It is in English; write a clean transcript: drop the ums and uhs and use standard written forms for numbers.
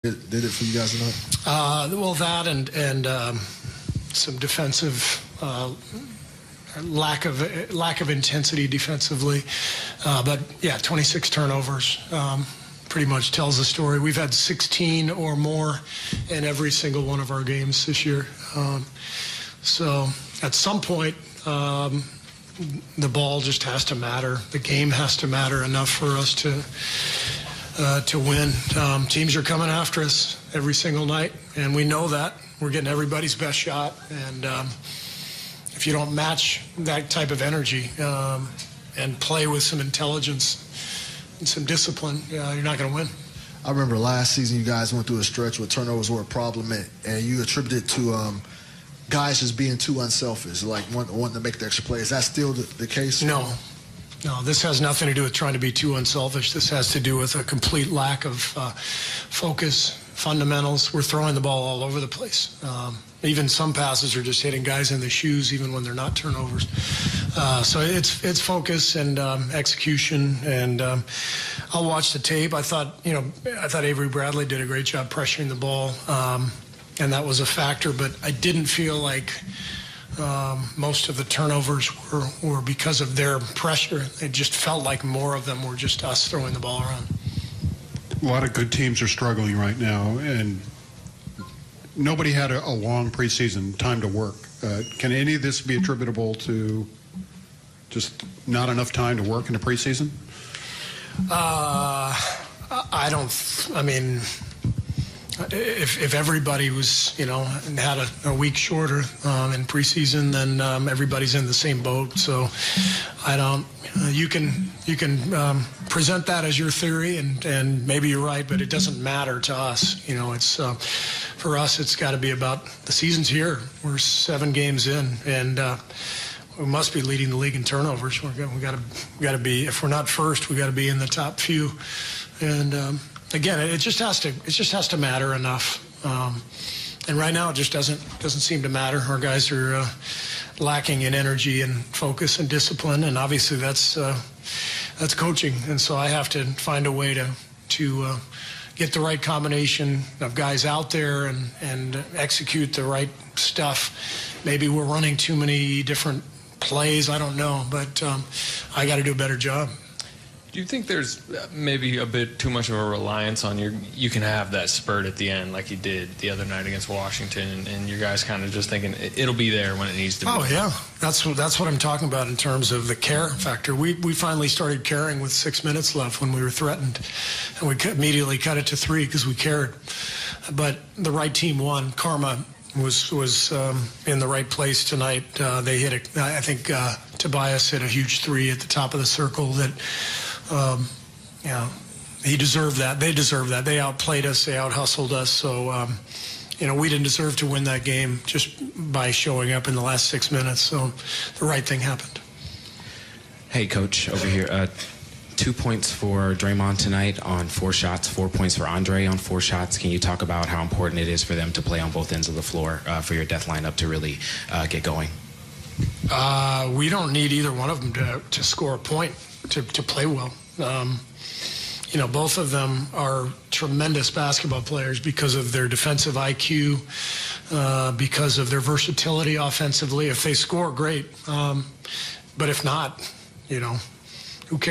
did it for you guys tonight? Well, that and some defensive lack of intensity defensively, but yeah, 26 turnovers pretty much tells the story. We've had 16 or more in every single one of our games this year. So at some point, the ball just has to matter. The game has to matter enough for us to win. Teams are coming after us every single night, and we know that. We're getting everybody's best shot, and if you don't match that type of energy and play with some intelligence and some discipline, you're not going to win. I remember last season you guys went through a stretch where turnovers were a problem, and you attributed it to guys just being too unselfish, like wanting to make the extra play. Is that still the case? No, this has nothing to do with trying to be too unselfish. This has to do with a complete lack of focus, fundamentals. We're throwing the ball all over the place. Even some passes are just hitting guys in the shoes, even when they're not turnovers. So it's focus and execution. And I'll watch the tape. I thought Avery Bradley did a great job pressuring the ball, and that was a factor. But I didn't feel like most of the turnovers were because of their pressure. It just felt like more of them were just us throwing the ball around. A lot of good teams are struggling right now, and nobody had a long preseason time to work. Can any of this be attributable to just not enough time to work in the preseason? I mean, if everybody was, had a week shorter in preseason, then everybody's in the same boat. So you can present that as your theory, and maybe you're right, but it doesn't matter to us. It's for us, it's got to be about the season's here. We're 7 games in, and we must be leading the league in turnovers. We got to be, if we're not first, we got to be in the top few. And again, it just has to matter enough. And right now, it just doesn't seem to matter. Our guys are lacking in energy and focus and discipline, and obviously that's coaching. And so I have to find a way to get the right combination of guys out there and execute the right stuff. Maybe we're running too many different plays. I don't know, but I got to do a better job. Do you think there's maybe a bit too much of a reliance on you can have that spurt at the end like you did the other night against Washington, and your guys kind of just thinking it'll be there when it needs to be? Oh, yeah. That's what I'm talking about in terms of the care factor. We finally started caring with 6 minutes left when we were threatened, and we immediately cut it to 3 because we cared. But the right team won. Karma was in the right place tonight. They hit I think Tobias hit a huge 3 at the top of the circle that he deserved that. They deserved that. They outplayed us. They out-hustled us. So, we didn't deserve to win that game just by showing up in the last 6 minutes. So the right thing happened. Hey, Coach, over here. 2 points for Draymond tonight on 4 shots, 4 points for Andre on 4 shots. Can you talk about how important it is for them to play on both ends of the floor for your death lineup to really get going? We don't need either one of them to score a point to play well. Both of them are tremendous basketball players because of their defensive IQ, because of their versatility offensively. If they score, great. But if not, who cares?